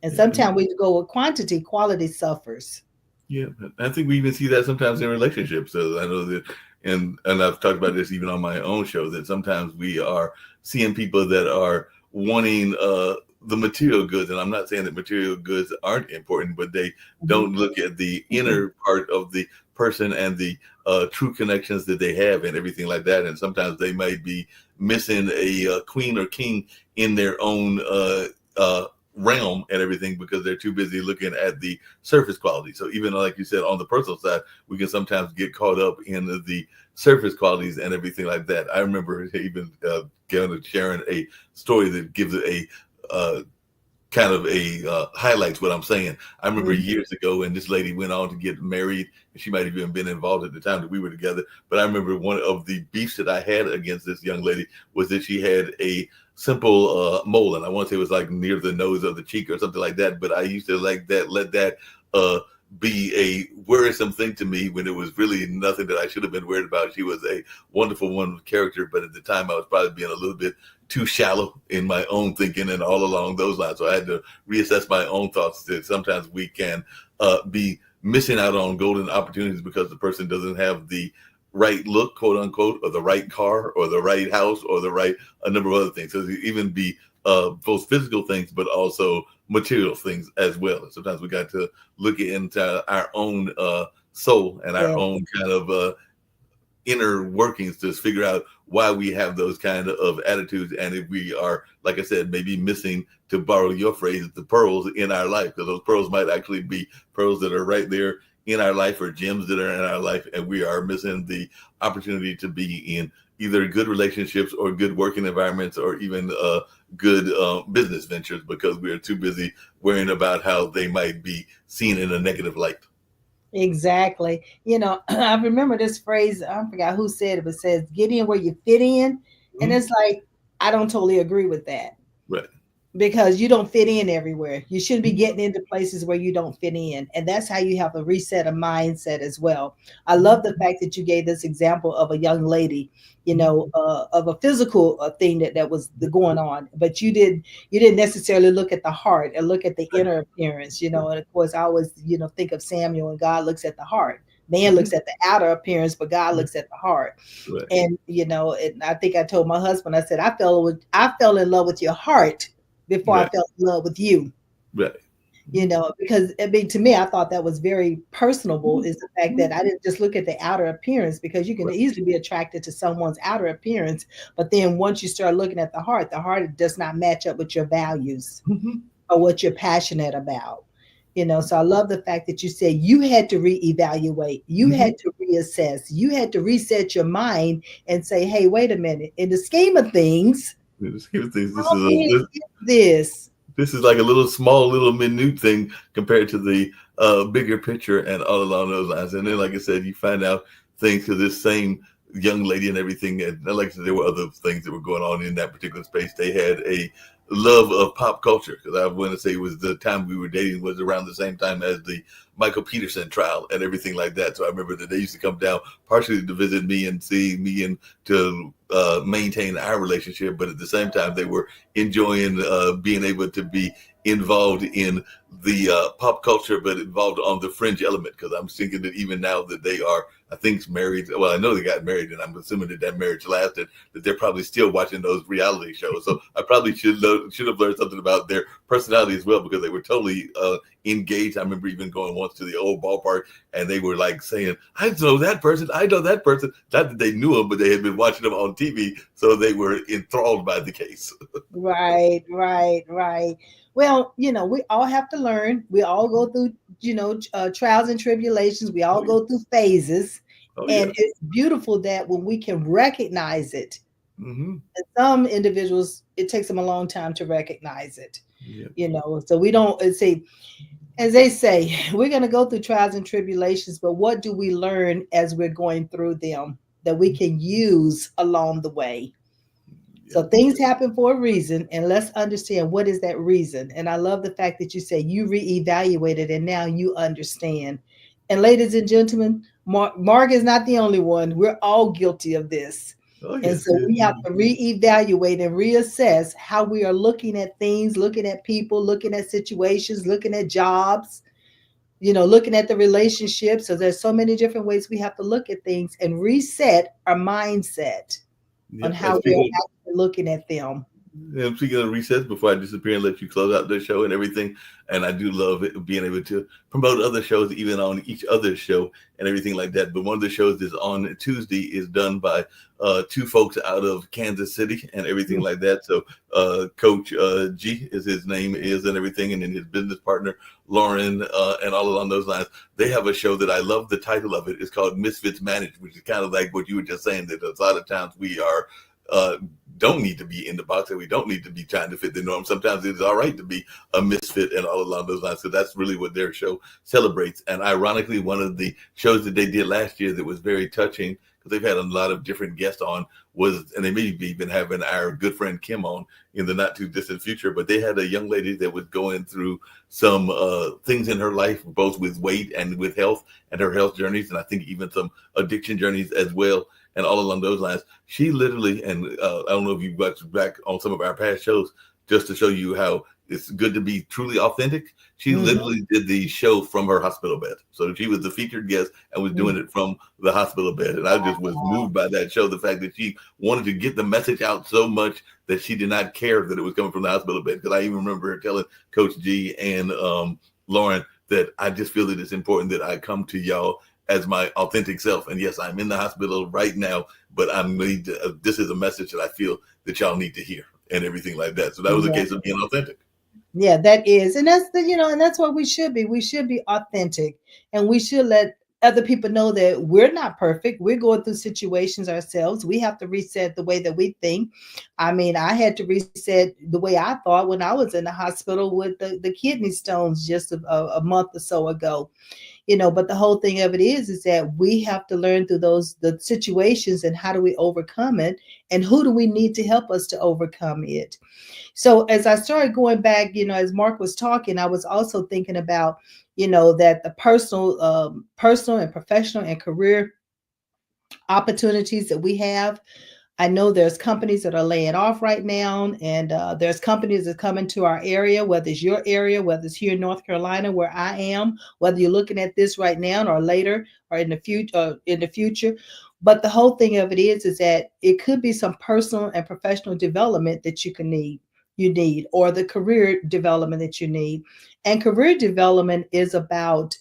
And Yeah. sometimes we go with quantity, quality suffers. Yeah, I think we even see that sometimes in relationships. So I know that, and I've talked about this even on my own show, that sometimes we are seeing people that are wanting the material goods, and I'm not saying that material goods aren't important, but they Mhm. don't look at the inner part of the person and the true connections that they have and everything like that. And sometimes they might be missing a queen or king in their own uh, realm and everything because they're too busy looking at the surface quality. So even like you said, on the personal side, we can sometimes get caught up in the surface qualities and everything like that. I remember even sharing a story that gives a uh, kind of a highlights what I'm saying. I remember Mhm. years ago, and this lady went on to get married, and she might have even been involved at the time that we were together. But I remember one of the beefs that I had against this young lady was that she had a simple mole, and I want to say it was like near the nose of the cheek or something like that. But I used to like that, let that uh, be a worrisome thing to me when it was really nothing that I should have been worried about. She was a wonderful one with character, but at the time I was probably being a little bit too shallow in my own thinking and all along those lines. So I had to reassess my own thoughts that sometimes we can be missing out on golden opportunities because the person doesn't have the right look, quote unquote, or the right car or the right house or the right a number of other things. So even be both physical things, but also material things as well. And sometimes we got to look into our own soul and our Yeah. own kind of inner workings to figure out why we have those kind of attitudes, and if we are, like I said, maybe missing, to borrow your phrase, the pearls in our life, because those pearls might actually be pearls that are right there in our life or gems that are in our life, and we are missing the opportunity to be in either good relationships or good working environments or even good business ventures because we are too busy worrying about how they might be seen in a negative light. Exactly. You know, I remember this phrase, I forgot who said it, but it says, get in where you fit in. And Mm-hmm. it's like, I don't totally agree with that, Right. because you don't fit in everywhere. You shouldn't be Mm-hmm. getting into places where you don't fit in. And that's how you have to reset a mindset as well. I Mm-hmm. love the fact that you gave this example of a young lady, you Mm-hmm. know, of a physical thing that was going on, but you didn't necessarily look at the heart and look at the Right. inner appearance, you know. And of course, I always, you know, think of Samuel, and God looks at the heart. Man Mm-hmm. looks at the outer appearance, but God looks at the heart. Right. And you know, and I think I told my husband, I said, I fell in love with your heart before I Right. fell in love with you. Right. You know, because I mean, to me, I thought that was very personable, Mhm, is the fact mhm. that I didn't just look at the outer appearance, because you can Right. easily be attracted to someone's outer appearance. But then once you start looking at the heart does not match up with your values Mhm. or what you're passionate about. You know, so I love the fact that you said you had to reevaluate, you Mhm. had to reassess, you had to reset your mind and say, hey, wait a minute, in the scheme of things, In the scheme of things, how big this, is this? this is like a little small, little minute thing compared to the bigger picture and all along those lines. And then, like I said, you find out things to this same young lady and everything. And like I said, there were other things that were going on in that particular space. They had a love of pop culture because I want to say it was the time we were dating was around the same time as the Michael Peterson trial and everything like that. So I remember that they used to come down partially to visit me and see me and to maintain our relationship, but at the same time they were enjoying being able to be involved in the pop culture, but involved on the fringe element. Because I'm thinking that even now that they are, I think, married. Well, I know they got married, and I'm assuming that that marriage lasted. That they're probably still watching those reality shows. So I probably should have learned something about their personality as well, because they were totally engaged. I remember even going once to the old ballpark, and they were like saying, "I know that person. I know that person." Not that they knew him, but they had been watching him on TV, so they were enthralled by the case. Right, right, right. Well, you know, we all have to learn. We all go through, you know, trials and tribulations. We all Oh yeah. go through phases. Oh And yeah. it's beautiful that when we can recognize it, Mm-hmm. and some individuals, it takes them a long time to recognize it, Yeah. you know. So we don't say, as they say, we're going to go through trials and tribulations, but what do we learn as we're going through them? that we can use along the way. So Yep. things happen for a reason, and let's understand what is that reason. And I love the fact that you say you reevaluated and now you understand. And ladies and gentlemen, Mark is not the only one. We're all guilty of this. Oh And yes, so yes. we have to reevaluate and reassess how we are looking at things, looking at people, looking at situations, looking at jobs, looking at the relationships. So there's so many different ways we have to look at things and reset our mindset on Yep. And how we are speaking actually looking at them. Yeah, speaking of recess, before I disappear and let you close out the show and everything, and I do love it, being able to promote other shows, even on each other's show and everything like that. But one of the shows that's on Tuesday is done by two folks out of Kansas City and everything like that. So Coach G is his name is and everything, and then his business partner Lauren and all along those lines. They have a show that I love. The title of it is called Misfits Managed, which is kind of like what you were just saying, that a lot of times we are. Uh, don't need to be in the box and we don't need to be trying to fit the norm. Sometimes it's all right to be a misfit and all along those lines. So that's really what their show celebrates. And ironically, one of the shows that they did last year that was very touching, because they've had a lot of different guests on, was, and they may be even having our good friend Kim on in the not too distant future, but they had a young lady that was going through some things in her life, both with weight and with health and her health journeys. And I think even some addiction journeys as well. And all along those lines, she literally, and I don't know if you've watched back on some of our past shows, just to show you how it's good to be truly authentic. She Mhm. literally did the show from her hospital bed. So she was the featured guest and was doing it from the hospital bed. And I just was moved by that show, the fact that she wanted to get the message out so much that she did not care that it was coming from the hospital bed. Because I even remember her telling Coach G and Lauren that I just feel that it's important that I come to y'all as my authentic self. And yes, I'm in the hospital right now, but this is a message that I feel that y'all need to hear and everything like that. So that was a Yeah. case of being authentic. Yeah, that is. And that's and that's what we should be. We should be authentic, and we should let other people know that we're not perfect. We're going through situations ourselves. We have to reset the way that we think. I mean, I had to reset the way I thought when I was in the hospital with the kidney stones just a month or so ago. But the whole thing of it is that we have to learn through the situations, and how do we overcome it, and who do we need to help us to overcome it. So as I started going back, as Mark was talking, I was also thinking about, that the personal and professional and career opportunities that we have. I know there's companies that are laying off right now, and there's companies that come into our area, whether it's your area, whether it's here in North Carolina where I am, whether you're looking at this right now or later or in the future. But the whole thing of it is that it could be some personal and professional development that you need, or the career development that you need. And career development is about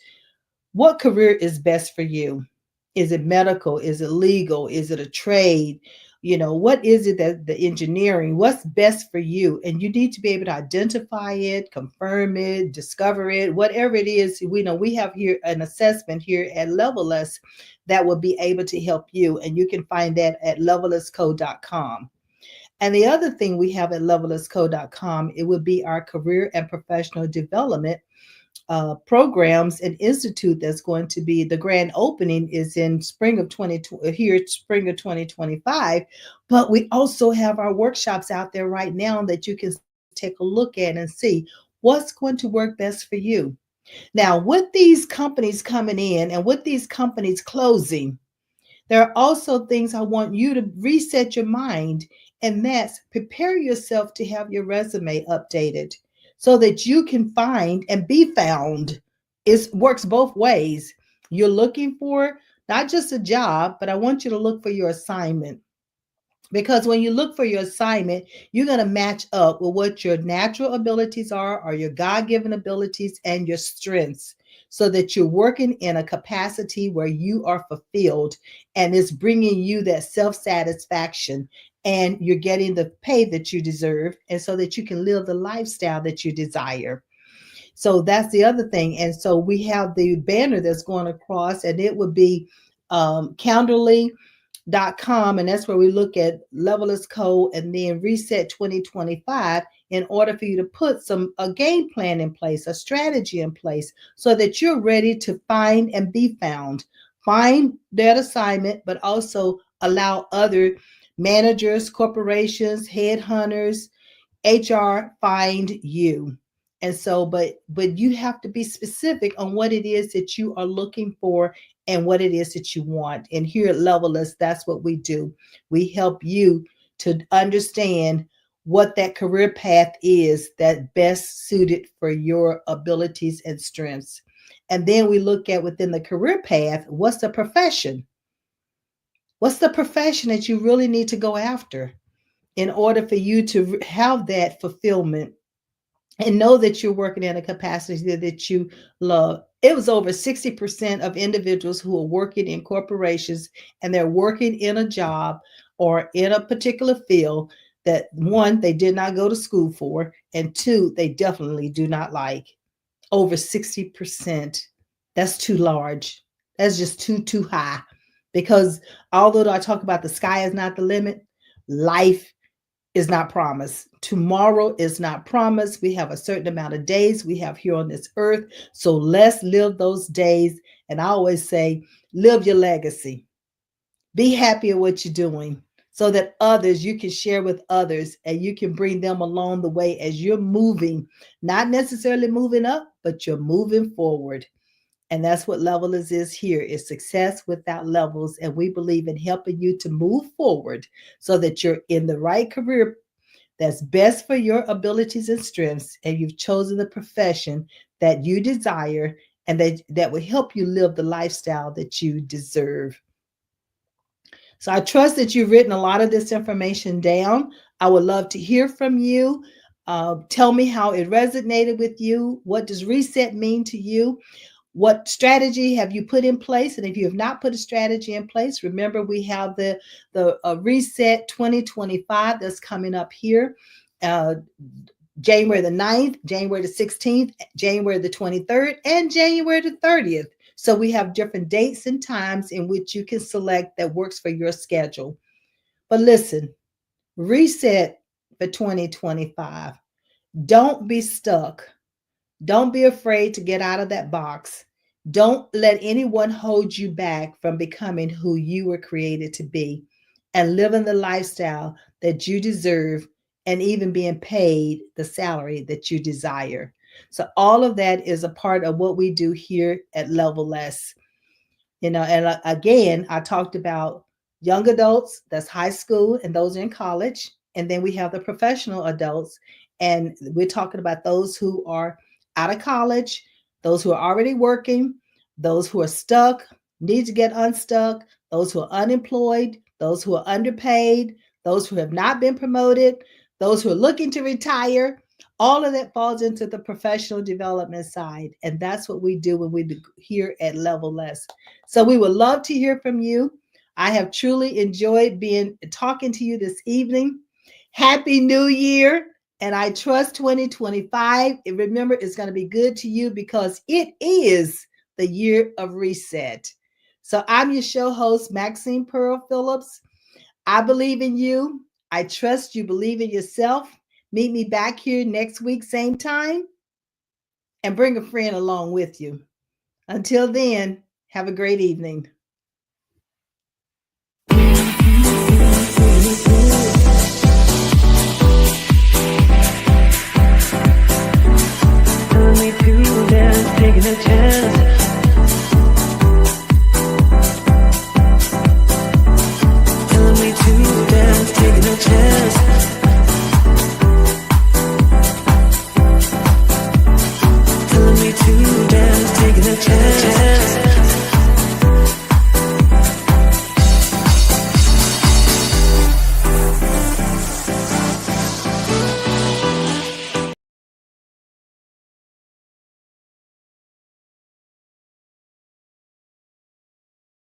what career is best for you. Is it medical? Is it legal? Is it a trade? What is it, that the engineering, what's best for you? And you need to be able to identify it, confirm it, discover it, whatever it is. We know we have here an assessment here at Level Us that will be able to help you. And you can find that at levelusco.com. And the other thing we have at levelusco.com, it would be our career and professional development programs and institute. That's going to be, the grand opening is in spring of 2020, here spring of 2025. But we also have our workshops out there right now that you can take a look at and see what's going to work best for you. Now, with these companies coming in and with these companies closing, there are also things I want you to reset your mind, and that's prepare yourself to have your resume updated so that you can find and be found. It works both ways. You're looking for not just a job, but I want you to look for your assignment. Because when you look for your assignment, you're going to match up with what your natural abilities are, or your God given abilities and your strengths, so that you're working in a capacity where you are fulfilled and it's bringing you that self satisfaction, and you're getting the pay that you deserve, and so that you can live the lifestyle that you desire. So that's the other thing. And so we have the banner that's going across, and it would be Counterly.com, and that's where we look at Levelers Code and then Reset 2025, in order for you to put a game plan in place, a strategy in place, so that you're ready to find and be found. Find that assignment, but also allow other managers, corporations, headhunters, HR find you. And so, but you have to be specific on what it is that you are looking for and what it is that you want. And here at Levelist, that's what we do. We help you to understand what that career path is that best suited for your abilities and strengths. And then we look at within the career path, what's the profession? What's the profession that you really need to go after in order for you to have that fulfillment and know that you're working in a capacity that you love? It was over 60% of individuals who are working in corporations and they're working in a job or in a particular field that one, they did not go to school for, and two, they definitely do not like. Over 60%. That's too large. That's just too high. Because although I talk about the sky is not the limit, life is not promised. Tomorrow is not promised. We have a certain amount of days we have here on this earth. So let's live those days. And I always say, live your legacy. Be happy at what you're doing so that others, you can share with others and you can bring them along the way as you're moving, not necessarily moving up, but you're moving forward. And that's what Levelers is here, is success without levels. And we believe in helping you to move forward so that you're in the right career that's best for your abilities and strengths. And you've chosen the profession that you desire and that will help you live the lifestyle that you deserve. So I trust that you've written a lot of this information down. I would love to hear from you. Tell me how it resonated with you. What does reset mean to you? What strategy have you put in place? And if you have not put a strategy in place, remember we have the Reset 2025 that's coming up here. January the 9th, January the 16th, January the 23rd, and January the 30th. So we have different dates and times in which you can select that works for your schedule. But listen, reset for 2025. Don't be stuck. Don't be afraid to get out of that box. Don't let anyone hold you back from becoming who you were created to be and living the lifestyle that you deserve and even being paid the salary that you desire. So all of that is a part of what we do here at Level Less. And again, I talked about young adults, that's high school, and those in college. And then we have the professional adults, and we're talking about those who are out of college, those who are already working, those who are stuck, need to get unstuck, those who are unemployed, those who are underpaid, those who have not been promoted, those who are looking to retire. All of that falls into the professional development side. And that's what we do when we do here at Level Less. So we would love to hear from you. I have truly enjoyed talking to you this evening. Happy New Year. And I trust 2025. And remember, it's going to be good to you because it is the year of reset. So I'm your show host, Maxine Pearl Phillips. I believe in you. I trust you believe in yourself. Meet me back here next week, same time, and bring a friend along with you. Until then, have a great evening.